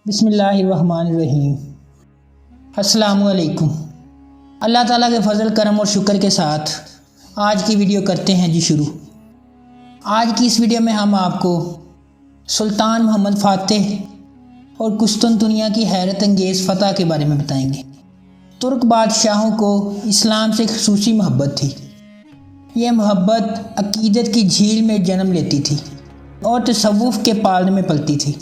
بسم اللہ الرحمن الرحیم۔ السلام علیکم۔ اللہ تعالیٰ کے فضل کرم اور شکر کے ساتھ آج کی ویڈیو کرتے ہیں شروع۔ آج کی اس ویڈیو میں ہم آپ کو سلطان محمد فاتح اور قسطنطنیہ کی حیرت انگیز فتح کے بارے میں بتائیں گے۔ ترک بادشاہوں کو اسلام سے خصوصی محبت تھی۔ یہ محبت عقیدت کی جھیل میں جنم لیتی تھی اور تصوف کے پالنے میں پلتی تھی،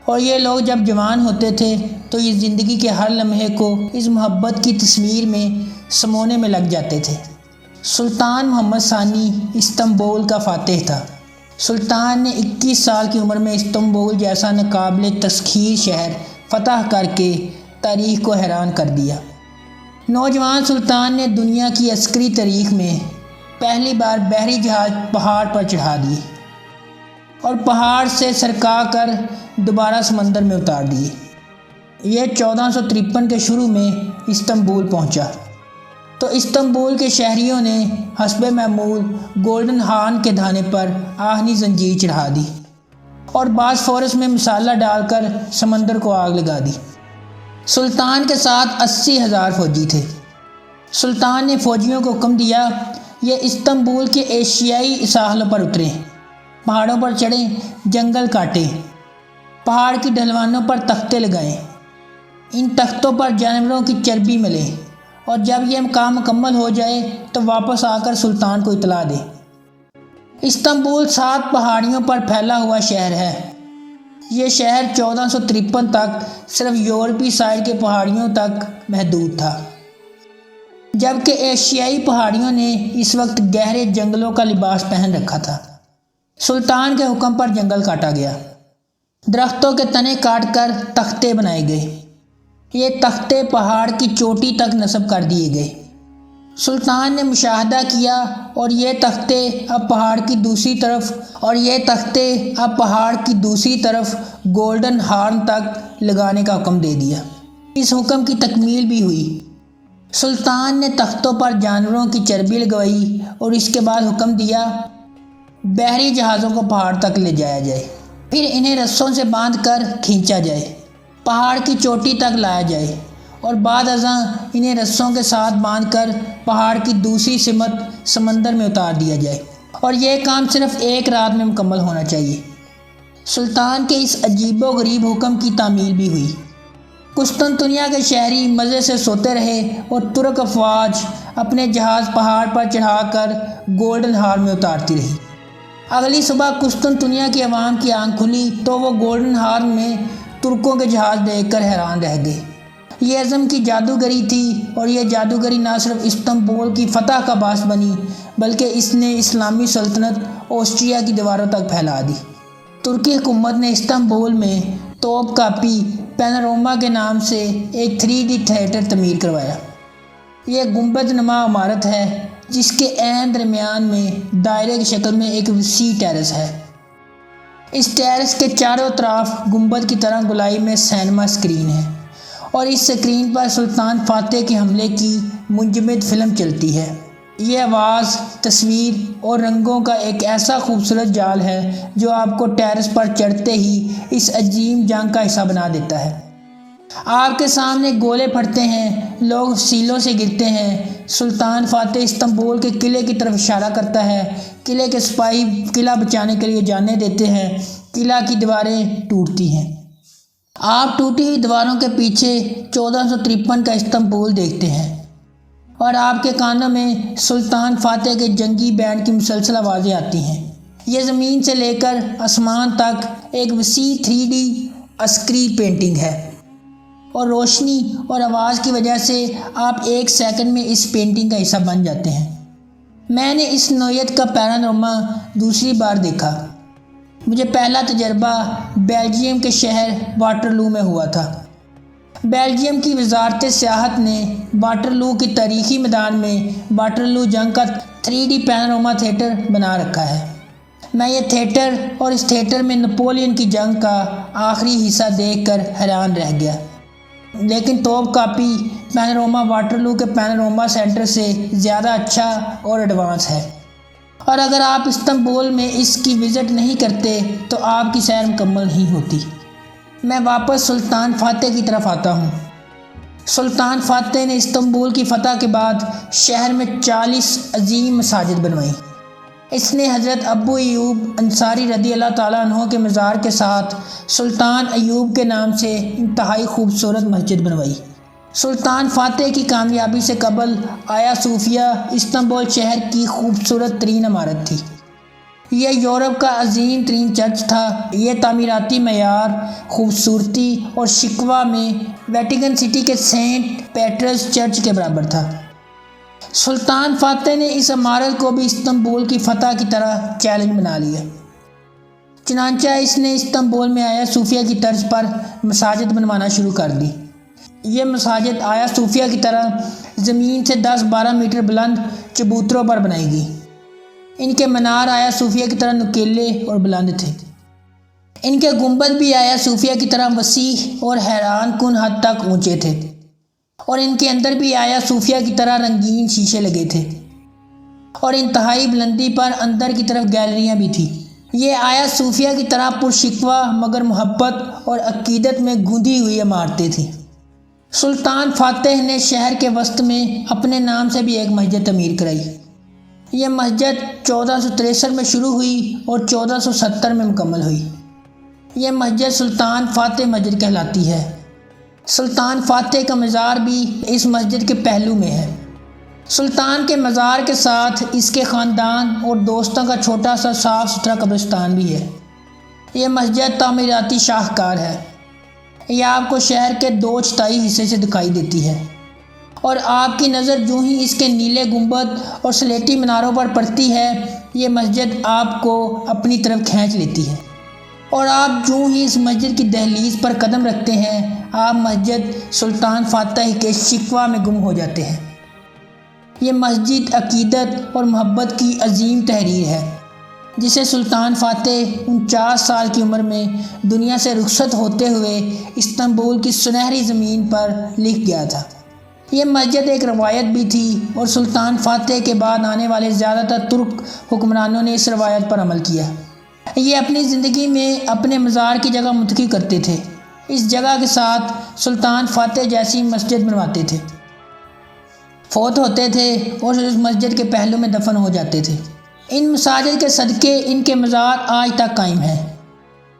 اور یہ لوگ جب جوان ہوتے تھے تو یہ زندگی کے ہر لمحے کو اس محبت کی تصویر میں سمونے میں لگ جاتے تھے۔ سلطان محمد ثانی استنبول کا فاتح تھا۔ سلطان نے 21 سال کی عمر میں استنبول جیسا ناقابل تسخیر شہر فتح کر کے تاریخ کو حیران کر دیا۔ نوجوان سلطان نے دنیا کی عسکری تاریخ میں پہلی بار بحری جہاز پہاڑ پر چڑھا دیے اور پہاڑ سے سرکا کر دوبارہ سمندر میں اتار دیے۔ یہ 1453 کے شروع میں استنبول پہنچا تو استنبول کے شہریوں نے حسب معمول گولڈن ہارن کے دھانے پر آہنی زنجیر چڑھا دی اور باسفورس میں مسالہ ڈال کر سمندر کو آگ لگا دی۔ سلطان کے ساتھ 80,000 فوجی تھے۔ سلطان نے فوجیوں کو حکم دیا یہ استنبول کے ایشیائی ساحلوں پر اتریں، پہاڑوں پر چڑھیں، جنگل کاٹیں، پہاڑ کی ڈھلوانوں پر تختے لگائیں، ان تختوں پر جانوروں کی چربی ملیں، اور جب یہ کام مکمل ہو جائے تو واپس آ کر سلطان کو اطلاع دیں۔ استنبول 7 پہاڑیوں پر پھیلا ہوا شہر ہے۔ یہ شہر 1453 تک صرف یورپی سائڈ کے پہاڑیوں تک محدود تھا، جبکہ ایشیائی پہاڑیوں نے اس وقت گہرے جنگلوں کا لباس پہن رکھا تھا۔ سلطان کے حکم پر جنگل کاٹا گیا، درختوں کے تنے کاٹ کر تختے بنائے گئے۔ یہ تختے پہاڑ کی چوٹی تک نصب کر دیے گئے۔ سلطان نے مشاہدہ کیا اور یہ تختے اب پہاڑ کی دوسری طرف گولڈن ہارن تک لگانے کا حکم دے دیا۔ اس حکم کی تکمیل بھی ہوئی۔ سلطان نے تختوں پر جانوروں کی چربی لگوائی اور اس کے بعد حکم دیا بحری جہازوں کو پہاڑ تک لے جایا جائے، پھر انہیں رسوں سے باندھ کر کھینچا جائے، پہاڑ کی چوٹی تک لایا جائے، اور بعد ازاں انہیں رسوں کے ساتھ باندھ کر پہاڑ کی دوسری سمت سمندر میں اتار دیا جائے، اور یہ کام صرف 1 رات میں مکمل ہونا چاہیے۔ سلطان کے اس عجیب و غریب حکم کی تعمیل بھی ہوئی۔ قسطنطنیہ کے شہری مزے سے سوتے رہے اور ترک افواج اپنے جہاز پہاڑ پر چڑھا کر گولڈن ہارن میں اتارتی رہی۔ اگلی صبح قسطنطنیہ کی عوام کی آنکھ کھلی تو وہ گولڈن ہارن میں ترکوں کے جہاز دیکھ کر حیران رہ گئے۔ یہ عزم کی جادوگری تھی، اور یہ جادوگری نہ صرف استنبول کی فتح کا باعث بنی بلکہ اس نے اسلامی سلطنت آسٹریا کی دیواروں تک پھیلا دی۔ ترکی حکومت نے استنبول میں توپ کاپی پینوراما کے نام سے ایک 3D تھیٹر تعمیر کروایا۔ یہ گنبد نما عمارت ہے جس کے عین درمیان میں دائرے کی شکل میں ایک وسیع ٹیرس ہے۔ اس ٹیرس کے چاروں طرف گنبد کی طرح گولائی میں سینما اسکرین ہے، اور اس اسکرین پر سلطان فاتح کے حملے کی منجمد فلم چلتی ہے۔ یہ آواز، تصویر اور رنگوں کا ایک ایسا خوبصورت جال ہے جو آپ کو ٹیرس پر چڑھتے ہی اس عظیم جنگ کا حصہ بنا دیتا ہے۔ آپ کے سامنے گولے پھٹتے ہیں، لوگ سیلوں سے گرتے ہیں۔ سلطان فاتح استنبول کے قلعے کی طرف اشارہ کرتا ہے۔ قلعے کے سپاہی قلعہ بچانے کے لیے جانیں دیتے ہیں۔ قلعہ کی دیواریں ٹوٹتی ہیں۔ آپ ٹوٹی ہوئی دیواروں کے پیچھے 1453 کا استنبول دیکھتے ہیں، اور آپ کے کانوں میں سلطان فاتح کے جنگی بینڈ کی مسلسل آوازیں آتی ہیں۔ یہ زمین سے لے کر آسمان تک ایک وسیع 3D عسکری پینٹنگ ہے، اور روشنی اور آواز کی وجہ سے آپ 1 سیکنڈ میں اس پینٹنگ کا حصہ بن جاتے ہیں۔ میں نے اس نوعیت کا پینوراما دوسری بار دیکھا۔ مجھے پہلا تجربہ بیلجیم کے شہر واٹرلو میں ہوا تھا۔ بیلجیم کی وزارت سیاحت نے واٹرلو کی تاریخی میدان میں واٹرلو جنگ کا 3D پینوراما تھیٹر بنا رکھا ہے۔ میں یہ تھیٹر اور اس تھیٹر میں نپولین کی جنگ کا آخری حصہ دیکھ کر حیران رہ گیا، لیکن توپ کاپی پینوراما واٹرلو کے پینوراما سینٹر سے زیادہ اچھا اور ایڈوانس ہے، اور اگر آپ استنبول میں اس کی وزٹ نہیں کرتے تو آپ کی سیر مکمل نہیں ہوتی۔ میں واپس سلطان فاتح کی طرف آتا ہوں۔ سلطان فاتح نے استنبول کی فتح کے بعد شہر میں 40 عظیم مساجد بنوائیں۔ اس نے حضرت ابو ایوب انصاری رضی اللہ تعالیٰ عنہ کے مزار کے ساتھ سلطان ایوب کے نام سے انتہائی خوبصورت مسجد بنوائی۔ سلطان فاتح کی کامیابی سے قبل آیا صوفیہ استنبول شہر کی خوبصورت ترین عمارت تھی۔ یہ یورپ کا عظیم ترین چرچ تھا۔ یہ تعمیراتی معیار، خوبصورتی اور شکوہ میں ویٹیکن سٹی کے سینٹ پیٹرز چرچ کے برابر تھا۔ سلطان فاتح نے اس عمارت کو بھی استنبول کی فتح کی طرح چیلنج بنا لیا۔ چنانچہ اس نے استنبول میں آیا صوفیہ کی طرز پر مساجد بنوانا شروع کر دی۔ یہ مساجد آیا صوفیہ کی طرح زمین سے 10-12 میٹر بلند چبوتروں پر بنائی گئی۔ ان کے منار آیا صوفیہ کی طرح نکیلے اور بلند تھے۔ ان کے گنبد بھی آیا صوفیہ کی طرح وسیع اور حیران کن حد تک اونچے تھے، اور ان کے اندر بھی آیا صوفیہ کی طرح رنگین شیشے لگے تھے، اور انتہائی بلندی پر اندر کی طرف گیلریاں بھی تھیں۔ یہ آیا صوفیہ کی طرح پرشکوہ مگر محبت اور عقیدت میں گوندھی ہوئی عمارتیں تھیں۔ سلطان فاتح نے شہر کے وسط میں اپنے نام سے بھی ایک مسجد تعمیر کرائی۔ یہ مسجد 1463 میں شروع ہوئی اور 1470 میں مکمل ہوئی۔ یہ مسجد سلطان فاتح مسجد کہلاتی ہے۔ سلطان فاتح کا مزار بھی اس مسجد کے پہلو میں ہے۔ سلطان کے مزار کے ساتھ اس کے خاندان اور دوستوں کا چھوٹا سا صاف ستھرا قبرستان بھی ہے۔ یہ مسجد تعمیراتی شاہکار ہے۔ یہ آپ کو شہر کے 2/4 حصے سے دکھائی دیتی ہے، اور آپ کی نظر جو ہی اس کے نیلے گنبد اور سلیٹی میناروں پر پڑتی ہے، یہ مسجد آپ کو اپنی طرف کھینچ لیتی ہے، اور آپ جو ہی اس مسجد کی دہلیز پر قدم رکھتے ہیں، آپ مسجد سلطان فاتح کے شکوہ میں گم ہو جاتے ہیں۔ یہ مسجد عقیدت اور محبت کی عظیم تحریر ہے، جسے سلطان فاتح 49 سال کی عمر میں دنیا سے رخصت ہوتے ہوئے استنبول کی سنہری زمین پر لکھ گیا تھا۔ یہ مسجد ایک روایت بھی تھی، اور سلطان فاتح کے بعد آنے والے زیادہ تر ترک حکمرانوں نے اس روایت پر عمل کیا۔ یہ اپنی زندگی میں اپنے مزار کی جگہ منتخب کرتے تھے، اس جگہ کے ساتھ سلطان فاتح جیسی مسجد بنواتے تھے، فوت ہوتے تھے اور اس مسجد کے پہلو میں دفن ہو جاتے تھے۔ ان مساجد کے صدقے ان کے مزار آج تک قائم ہیں،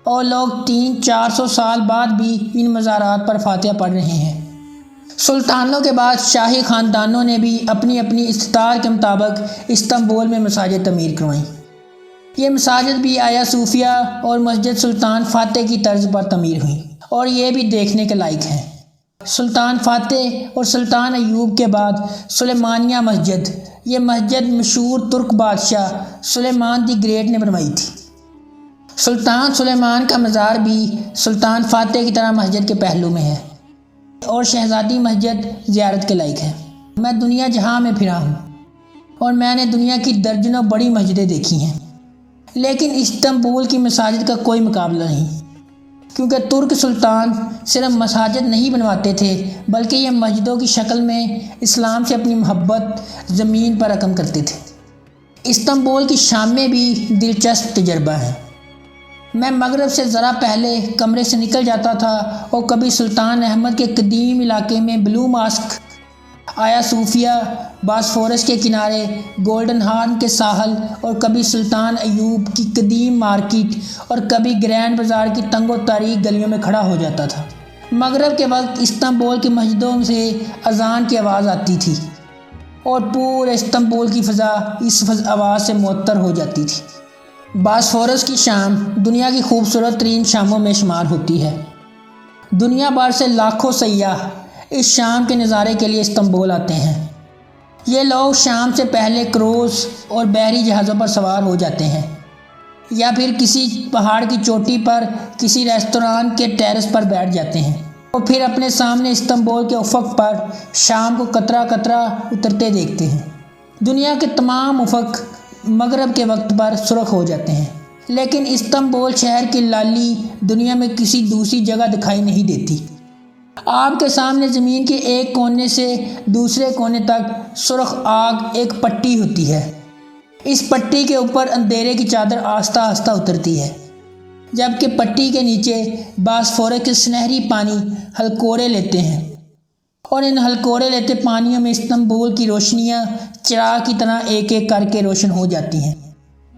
اور لوگ 300-400 سال بعد بھی ان مزارات پر فاتحہ پڑھ رہے ہیں۔ سلطانوں کے بعد شاہی خاندانوں نے بھی اپنی اپنی استطاعت کے مطابق استنبول میں مساجد تعمیر کروائیں۔ یہ مساجد بھی آیا صوفیہ اور مسجد سلطان فاتح کی طرز پر تعمیر ہوئیں، اور یہ بھی دیکھنے کے لائق ہیں۔ سلطان فاتح اور سلطان ایوب کے بعد سلیمانیہ مسجد، یہ مسجد مشہور ترک بادشاہ سلیمان دی گریٹ نے بنوائی تھی۔ سلطان سلیمان کا مزار بھی سلطان فاتح کی طرح مسجد کے پہلو میں ہے، اور شہزادی مسجد زیارت کے لائق ہے۔ میں دنیا جہاں میں پھرا ہوں، اور میں نے دنیا کی درجنوں بڑی مسجدیں دیکھی ہیں، لیکن استنبول کی مساجد کا کوئی مقابلہ نہیں، کیونکہ ترک سلطان صرف مساجد نہیں بنواتے تھے، بلکہ یہ مسجدوں کی شکل میں اسلام سے اپنی محبت زمین پر رقم کرتے تھے۔ استنبول کی شامیں بھی دلچسپ تجربہ ہیں۔ میں مغرب سے ذرا پہلے کمرے سے نکل جاتا تھا، اور کبھی سلطان احمد کے قدیم علاقے میں بلو ماسک، آیا صوفیہ، باسفورس کے کنارے، گولڈن ہارن کے ساحل، اور کبھی سلطان ایوب کی قدیم مارکیٹ، اور کبھی گرینڈ بازار کی تنگ و تاریک گلیوں میں کھڑا ہو جاتا تھا۔ مغرب کے وقت استنبول کی مسجدوں سے اذان کی آواز آتی تھی، اور پورے استنبول کی فضا اس آواز سے معطر ہو جاتی تھی۔ باسفورس کی شام دنیا کی خوبصورت ترین شاموں میں شمار ہوتی ہے۔ دنیا بھر سے لاکھوں سیاح اس شام کے نظارے کے لیے استنبول آتے ہیں۔ یہ لوگ شام سے پہلے کروز اور بحری جہازوں پر سوار ہو جاتے ہیں، یا پھر کسی پہاڑ کی چوٹی پر کسی ریستوران کے ٹیرس پر بیٹھ جاتے ہیں، اور پھر اپنے سامنے استنبول کے افق پر شام کو قطرہ قطرہ اترتے دیکھتے ہیں۔ دنیا کے تمام افق مغرب کے وقت پر سرخ ہو جاتے ہیں، لیکن استنبول شہر کی لالی دنیا میں کسی دوسری جگہ دکھائی نہیں دیتی۔ آپ کے سامنے زمین کے ایک کونے سے دوسرے کونے تک سرخ آگ ایک پٹی ہوتی ہے۔ اس پٹی کے اوپر اندھیرے کی چادر آہستہ آہستہ اترتی ہے۔ جبکہ پٹی کے نیچے باسفورس کے سنہری پانی ہلکورے لیتے ہیں، اور ان ہلکورے لیتے پانیوں میں استنبول کی روشنیاں چراغ کی طرح ایک ایک کر کے روشن ہو جاتی ہیں۔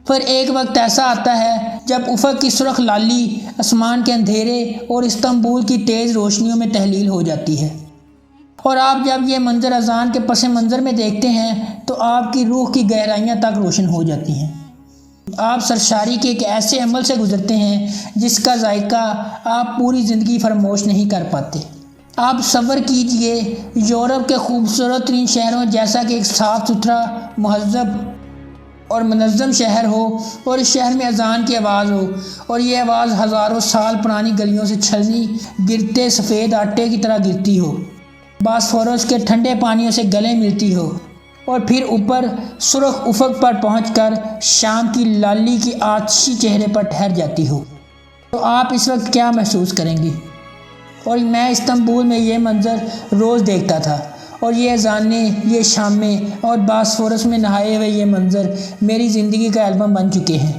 پھر ایک وقت ایسا آتا ہے جب افق کی سرخ لالی آسمان کے اندھیرے اور استنبول کی تیز روشنیوں میں تحلیل ہو جاتی ہے، اور آپ جب یہ منظر اذان کے پس منظر میں دیکھتے ہیں تو آپ کی روح کی گہرائیاں تک روشن ہو جاتی ہیں۔ آپ سرشاری کے ایک ایسے عمل سے گزرتے ہیں جس کا ذائقہ آپ پوری زندگی فراموش نہیں کر پاتے۔ آپ تصور کیجئے یورپ کے خوبصورت ترین شہروں جیسا کہ ایک صاف ستھرا، مہذب اور منظم شہر ہو، اور اس شہر میں اذان کی آواز ہو، اور یہ آواز ہزاروں سال پرانی گلیوں سے چھلنی گرتے سفید آٹے کی طرح گرتی ہو، باسفورس کے ٹھنڈے پانیوں سے گلے ملتی ہو، اور پھر اوپر سرخ افق پر پہنچ کر شام کی لالی کی آتشی چہرے پر ٹھہر جاتی ہو، تو آپ اس وقت کیا محسوس کریں گی؟ اور میں استنبول میں یہ منظر روز دیکھتا تھا، اور یہ اذانیں، یہ شامیں اور باسفورس میں نہائے ہوئے یہ منظر میری زندگی کا البم بن چکے ہیں،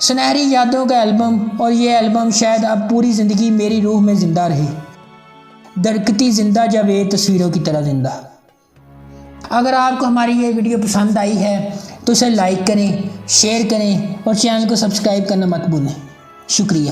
سنہری یادوں کا البم، اور یہ البم شاید اب پوری زندگی میری روح میں زندہ رہے، دھڑکتی زندہ جاوید تصویروں کی طرح زندہ۔ اگر آپ کو ہماری یہ ویڈیو پسند آئی ہے تو اسے لائک کریں، شیئر کریں اور چینل کو سبسکرائب کرنا مت بھولیں۔ شکریہ۔